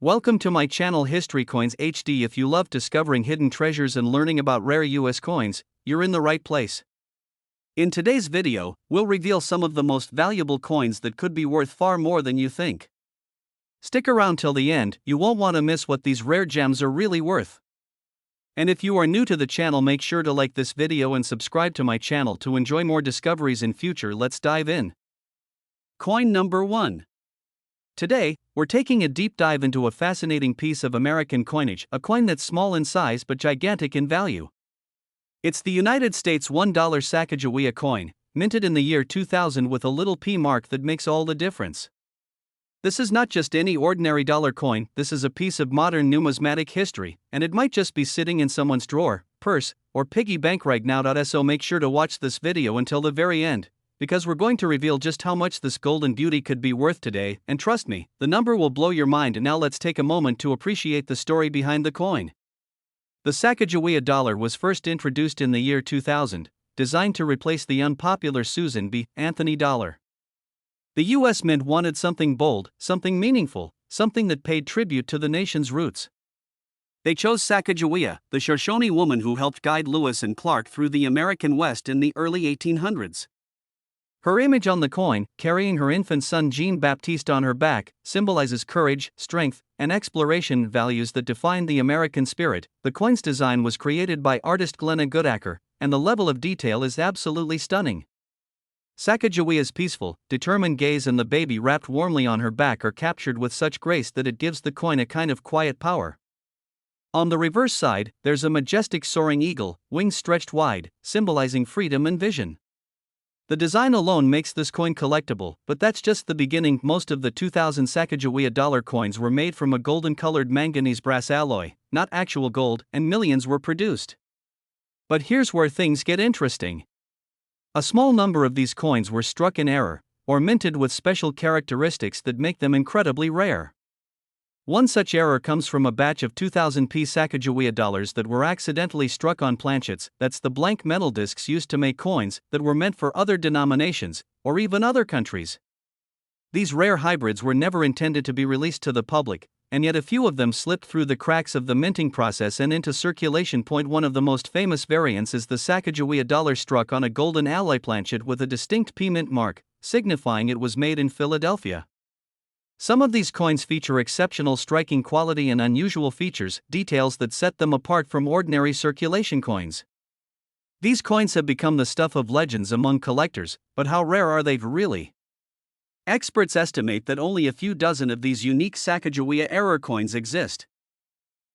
Welcome to my channel History Coins HD. If you love discovering hidden treasures and learning about rare US coins, you're in the right place. In today's video, we'll reveal some of the most valuable coins that could be worth far more than you think. Stick around till the end, you won't want to miss what these rare gems are really worth. And if you are new to the channel, make sure to like this video and subscribe to my channel to enjoy more discoveries in future. Let's dive in. Coin number 1. Today, we're taking a deep dive into a fascinating piece of American coinage, a coin that's small in size but gigantic in value. It's the United States $1 Sacagawea coin, minted in the year 2000 with a little P mark that makes all the difference. This is not just any ordinary dollar coin, this is a piece of modern numismatic history, and it might just be sitting in someone's drawer, purse, or piggy bank right now. So make sure to watch this video until the very end, because we're going to reveal just how much this golden beauty could be worth today, and trust me, the number will blow your mind. Now let's take a moment to appreciate the story behind the coin. The Sacagawea dollar was first introduced in the year 2000, designed to replace the unpopular Susan B. Anthony dollar. The US Mint wanted something bold, something meaningful, something that paid tribute to the nation's roots. They chose Sacagawea, the Shoshone woman who helped guide Lewis and Clark through the American West in the early 1800s. Her image on the coin, carrying her infant son Jean-Baptiste on her back, symbolizes courage, strength, and exploration, values that define the American spirit. The coin's design was created by artist Glenna Goodacker, and the level of detail is absolutely stunning. Sacagawea's peaceful, determined gaze and the baby wrapped warmly on her back are captured with such grace that it gives the coin a kind of quiet power. On the reverse side, there's a majestic soaring eagle, wings stretched wide, symbolizing freedom and vision. The design alone makes this coin collectible, but that's just the beginning. Most of the 2000 Sacagawea dollar coins were made from a golden-colored manganese brass alloy, not actual gold, and millions were produced. But here's where things get interesting. A small number of these coins were struck in error, or minted with special characteristics that make them incredibly rare. One such error comes from a batch of 2000p Sacagawea dollars that were accidentally struck on planchets. That's the blank metal discs used to make coins that were meant for other denominations, or even other countries. These rare hybrids were never intended to be released to the public, and yet a few of them slipped through the cracks of the minting process and into circulation. One of the most famous variants is the Sacagawea dollar struck on a golden alloy planchet with a distinct P mint mark, signifying it was made in Philadelphia. Some of these coins feature exceptional striking quality and unusual features, details that set them apart from ordinary circulation coins. These coins have become the stuff of legends among collectors, but how rare are they really? Experts estimate that only a few dozen of these unique Sacagawea error coins exist.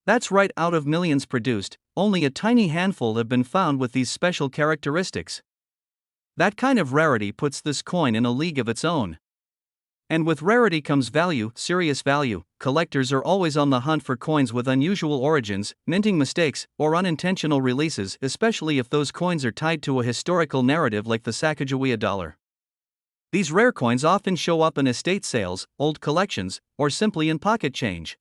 That's right, out of millions produced, only a tiny handful have been found with these special characteristics. That kind of rarity puts this coin in a league of its own. And with rarity comes value, serious value. Collectors are always on the hunt for coins with unusual origins, minting mistakes, or unintentional releases, especially if those coins are tied to a historical narrative like the Sacagawea dollar. These rare coins often show up in estate sales, old collections, or simply in pocket change.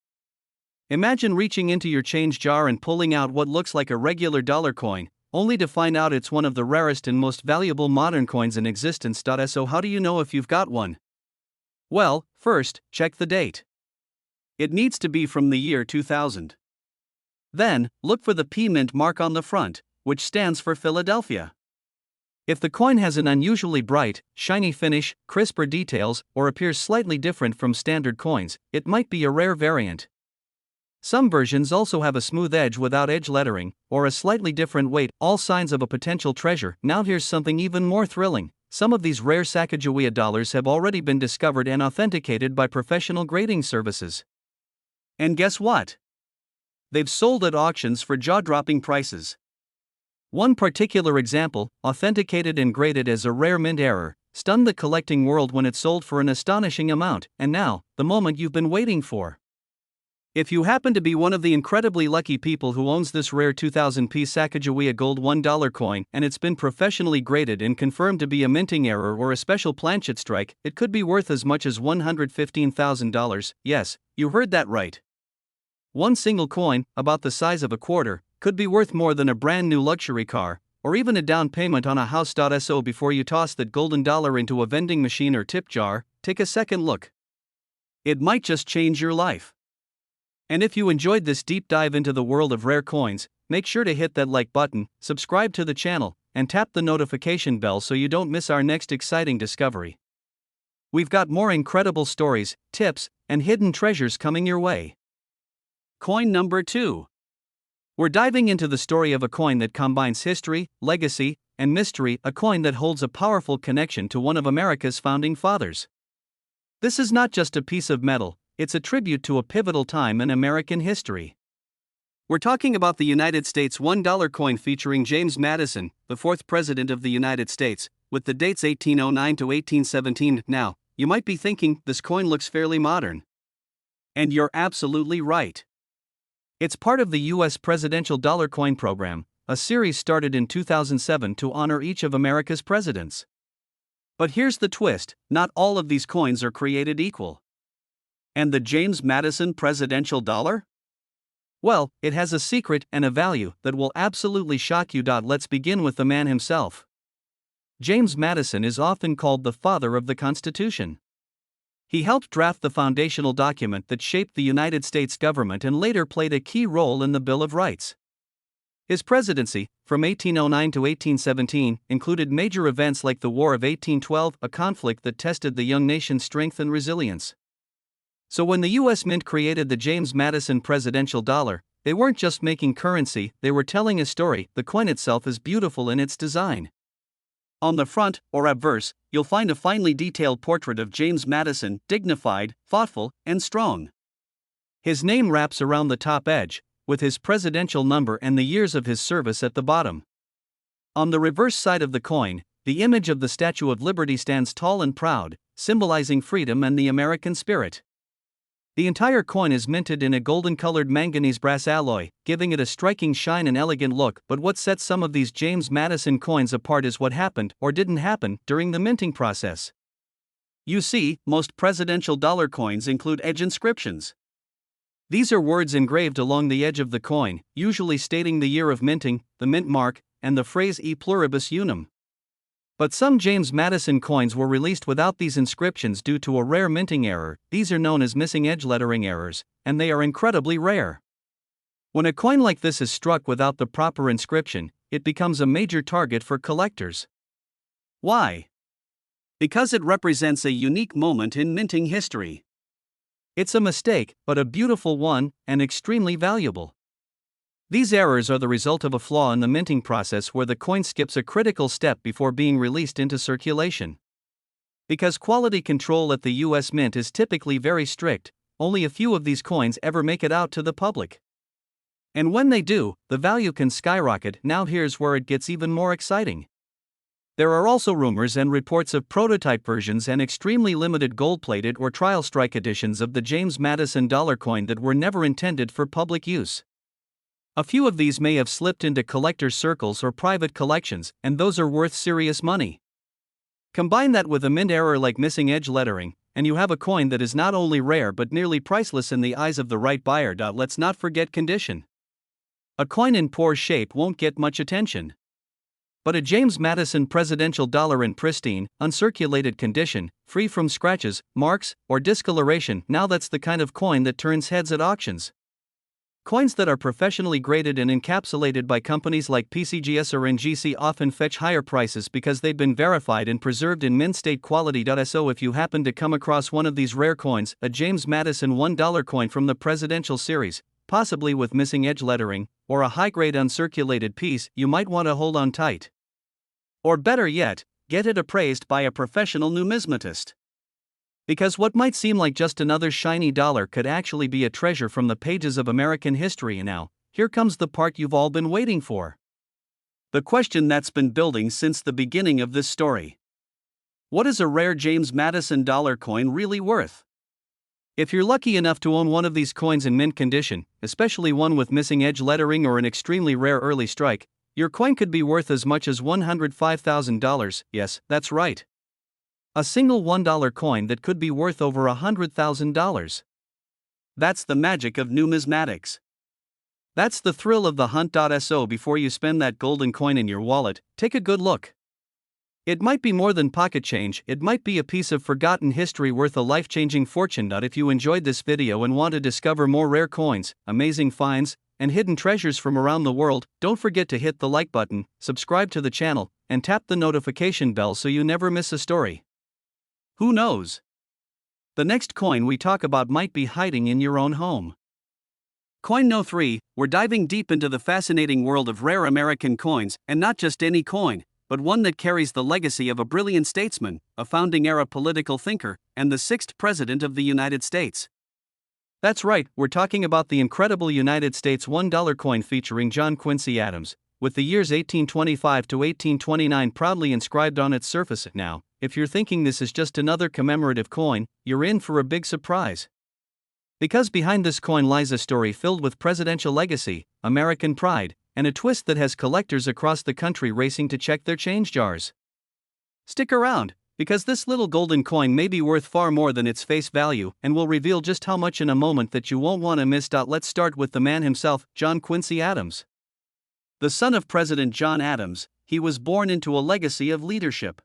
Imagine reaching into your change jar and pulling out what looks like a regular dollar coin, only to find out it's one of the rarest and most valuable modern coins in existence. So how do you know if you've got one? Well, first, check the date. It needs to be from the year 2000. Then, look for the P mint mark on the front, which stands for Philadelphia. If the coin has an unusually bright, shiny finish, crisper details, or appears slightly different from standard coins, it might be a rare variant. Some versions also have a smooth edge without edge lettering, or a slightly different weight, all signs of a potential treasure. Now here's something even more thrilling. Some of these rare Sacagawea dollars have already been discovered and authenticated by professional grading services. And guess what? They've sold at auctions for jaw-dropping prices. One particular example, authenticated and graded as a rare mint error, stunned the collecting world when it sold for an astonishing amount. And now, the moment you've been waiting for. If you happen to be one of the incredibly lucky people who owns this rare 2000p Sacagawea gold $1 coin and it's been professionally graded and confirmed to be a minting error or a special planchet strike, it could be worth as much as $115,000. Yes, you heard that right. One single coin, about the size of a quarter, could be worth more than a brand new luxury car, or even a down payment on a house. So before you toss that golden dollar into a vending machine or tip jar, take a second look. It might just change your life. And if you enjoyed this deep dive into the world of rare coins, make sure to hit that like button, subscribe to the channel, and tap the notification bell so you don't miss our next exciting discovery. We've got more incredible stories, tips, and hidden treasures coming your way. Coin number 2. We're diving into the story of a coin that combines history, legacy, and mystery, a coin that holds a powerful connection to one of America's founding fathers. This is not just a piece of metal, it's a tribute to a pivotal time in American history. We're talking about the United States $1 coin featuring James Madison, the 4th President of the United States, with the dates 1809 to 1817. Now, you might be thinking, this coin looks fairly modern. And you're absolutely right. It's part of the U.S. Presidential Dollar Coin Program, a series started in 2007 to honor each of America's presidents. But here's the twist, not all of these coins are created equal. And the James Madison Presidential Dollar? Well, it has a secret and a value that will absolutely shock you. Let's begin with the man himself. James Madison is often called the father of the Constitution. He helped draft the foundational document that shaped the United States government and later played a key role in the Bill of Rights. His presidency, from 1809 to 1817, included major events like the War of 1812, a conflict that tested the young nation's strength and resilience. So when the U.S. Mint created the James Madison Presidential Dollar, they weren't just making currency, they were telling a story. The coin itself is beautiful in its design. On the front, or obverse, you'll find a finely detailed portrait of James Madison, dignified, thoughtful, and strong. His name wraps around the top edge, with his presidential number and the years of his service at the bottom. On the reverse side of the coin, the image of the Statue of Liberty stands tall and proud, symbolizing freedom and the American spirit. The entire coin is minted in a golden-colored manganese brass alloy, giving it a striking shine and elegant look. But what sets some of these James Madison coins apart is what happened, or didn't happen, during the minting process. You see, most presidential dollar coins include edge inscriptions. These are words engraved along the edge of the coin, usually stating the year of minting, the mint mark, and the phrase E pluribus unum. But some James Madison coins were released without these inscriptions due to a rare minting error. These are known as missing edge lettering errors, and they are incredibly rare. When a coin like this is struck without the proper inscription, it becomes a major target for collectors. Why? Because it represents a unique moment in minting history. It's a mistake, but a beautiful one, and extremely valuable. These errors are the result of a flaw in the minting process where the coin skips a critical step before being released into circulation. Because quality control at the U.S. Mint is typically very strict, only a few of these coins ever make it out to the public. And when they do, the value can skyrocket. Now here's where it gets even more exciting. There are also rumors and reports of prototype versions and extremely limited gold-plated or trial strike editions of the James Madison dollar coin that were never intended for public use. A few of these may have slipped into collectors' circles or private collections, and those are worth serious money. Combine that with a mint error like missing edge lettering, and you have a coin that is not only rare but nearly priceless in the eyes of the right buyer. Let's not forget condition. A coin in poor shape won't get much attention. But a James Madison presidential dollar in pristine, uncirculated condition, free from scratches, marks, or discoloration, now that's the kind of coin that turns heads at auctions. Coins that are professionally graded and encapsulated by companies like PCGS or NGC often fetch higher prices because they've been verified and preserved in mint state quality. So if you happen to come across one of these rare coins, a James Madison $1 coin from the presidential series, possibly with missing edge lettering, or a high-grade uncirculated piece, you might want to hold on tight. Or better yet, get it appraised by a professional numismatist. Because what might seem like just another shiny dollar could actually be a treasure from the pages of American history. And now, here comes the part you've all been waiting for. The question that's been building since the beginning of this story. What is a rare James Madison dollar coin really worth? If you're lucky enough to own one of these coins in mint condition, especially one with missing edge lettering or an extremely rare early strike, your coin could be worth as much as $105,000. Yes, that's right. A single $1 coin that could be worth over $100,000. That's the magic of numismatics. That's the thrill of the hunt. So before you spend that golden coin in your wallet, take a good look. It might be more than pocket change, it might be a piece of forgotten history worth a life-changing fortune. If you enjoyed this video and want to discover more rare coins, amazing finds, and hidden treasures from around the world, don't forget to hit the like button, subscribe to the channel, and tap the notification bell so you never miss a story. Who knows? The next coin we talk about might be hiding in your own home. Coin No. 3, we're diving deep into the fascinating world of rare American coins, and not just any coin, but one that carries the legacy of a brilliant statesman, a founding-era political thinker, and the 6th President of the United States. That's right, we're talking about the incredible United States $1 coin featuring John Quincy Adams, with the years 1825 to 1829 proudly inscribed on its surface. Now, if you're thinking this is just another commemorative coin, you're in for a big surprise. Because behind this coin lies a story filled with presidential legacy, American pride, and a twist that has collectors across the country racing to check their change jars. Stick around, because this little golden coin may be worth far more than its face value, and we'll reveal just how much in a moment that you won't want to miss. Let's start with the man himself, John Quincy Adams. The son of President John Adams, he was born into a legacy of leadership.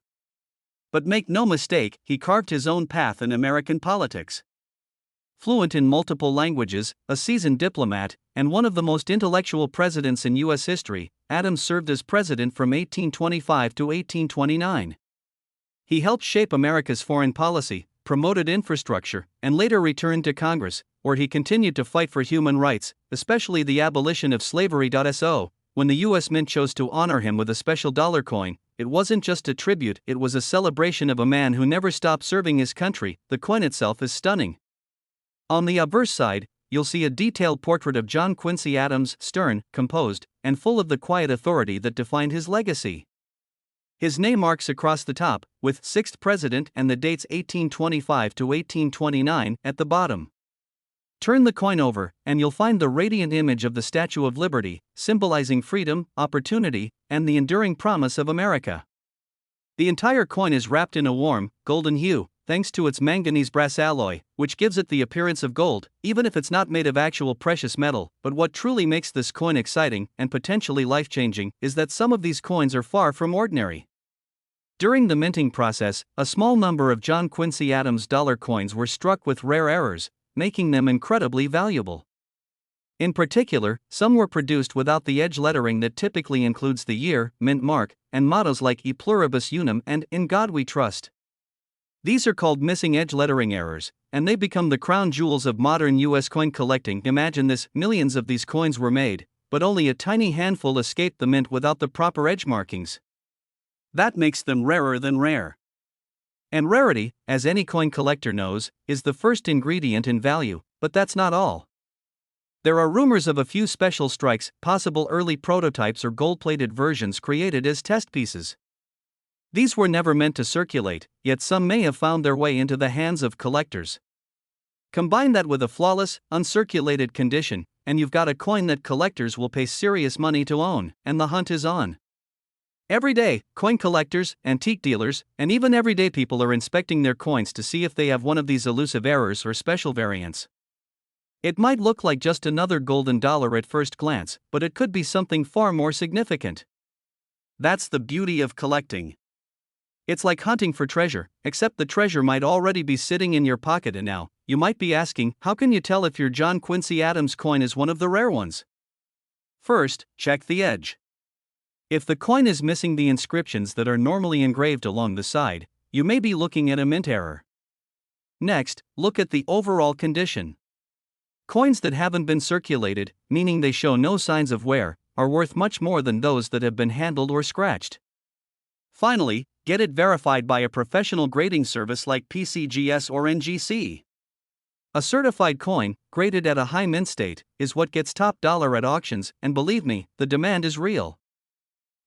But make no mistake, he carved his own path in American politics. Fluent in multiple languages, a seasoned diplomat, and one of the most intellectual presidents in U.S. history, Adams served as president from 1825 to 1829. He helped shape America's foreign policy, promoted infrastructure, and later returned to Congress, where he continued to fight for human rights, especially the abolition of slavery. So, when the U.S. Mint chose to honor him with a special dollar coin, it wasn't just a tribute, it was a celebration of a man who never stopped serving his country. The coin itself is stunning. On the obverse side, you'll see a detailed portrait of John Quincy Adams, stern, composed, and full of the quiet authority that defined his legacy. His name marks across the top, with 6th President and the dates 1825 to 1829 at the bottom. Turn the coin over, and you'll find the radiant image of the Statue of Liberty, symbolizing freedom, opportunity, and the enduring promise of America. The entire coin is wrapped in a warm, golden hue, thanks to its manganese brass alloy, which gives it the appearance of gold, even if it's not made of actual precious metal. But what truly makes this coin exciting and potentially life-changing is that some of these coins are far from ordinary. During the minting process, a small number of John Quincy Adams dollar coins were struck with rare errors, making them incredibly valuable. In particular, some were produced without the edge lettering that typically includes the year, mint mark, and mottos like E pluribus unum and In God We Trust. These are called missing edge lettering errors, and they become the crown jewels of modern U.S. coin collecting. Imagine this, millions of these coins were made, but only a tiny handful escaped the mint without the proper edge markings. That makes them rarer than rare. And rarity, as any coin collector knows, is the first ingredient in value, but that's not all. There are rumors of a few special strikes, possible early prototypes or gold-plated versions created as test pieces. These were never meant to circulate, yet some may have found their way into the hands of collectors. Combine that with a flawless, uncirculated condition, and you've got a coin that collectors will pay serious money to own, and the hunt is on. Every day, coin collectors, antique dealers, and even everyday people are inspecting their coins to see if they have one of these elusive errors or special variants. It might look like just another golden dollar at first glance, but it could be something far more significant. That's the beauty of collecting. It's like hunting for treasure, except the treasure might already be sitting in your pocket. And now, you might be asking, how can you tell if your John Quincy Adams coin is one of the rare ones? First, check the edge. If the coin is missing the inscriptions that are normally engraved along the side, you may be looking at a mint error. Next, look at the overall condition. Coins that haven't been circulated, meaning they show no signs of wear, are worth much more than those that have been handled or scratched. Finally, get it verified by a professional grading service like PCGS or NGC. A certified coin, graded at a high mint state, is what gets top dollar at auctions, and believe me, the demand is real.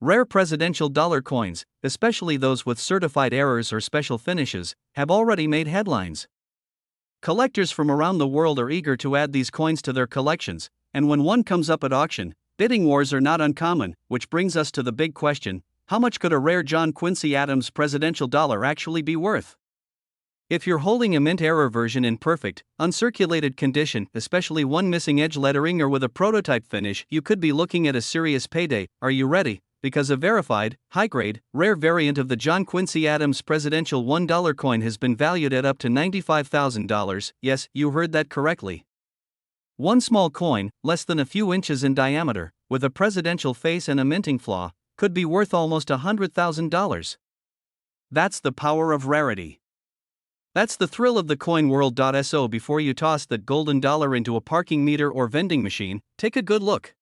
Rare presidential dollar coins, especially those with certified errors or special finishes, have already made headlines. Collectors from around the world are eager to add these coins to their collections, and when one comes up at auction, bidding wars are not uncommon, which brings us to the big question: how much could a rare John Quincy Adams presidential dollar actually be worth? If you're holding a mint error version in perfect, uncirculated condition, especially one missing edge lettering or with a prototype finish, you could be looking at a serious payday. Are you ready? because a verified, high-grade, rare variant of the John Quincy Adams presidential $1 coin has been valued at up to $95,000. Yes, you heard that correctly. One small coin, less than a few inches in diameter, with a presidential face and a minting flaw, could be worth almost $100,000. That's the power of rarity. That's the thrill of the coin world. So before you toss that golden dollar into a parking meter or vending machine, take a good look.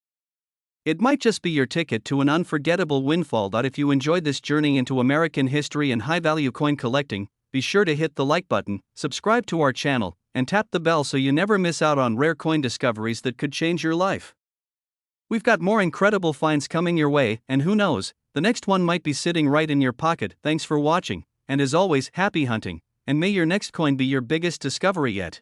It might just be your ticket to an unforgettable windfall. If you enjoyed this journey into American history and high-value coin collecting, be sure to hit the like button, subscribe to our channel, and tap the bell so you never miss out on rare coin discoveries that could change your life. We've got more incredible finds coming your way, and who knows, the next one might be sitting right in your pocket. Thanks for watching, and as always, happy hunting, and may your next coin be your biggest discovery yet.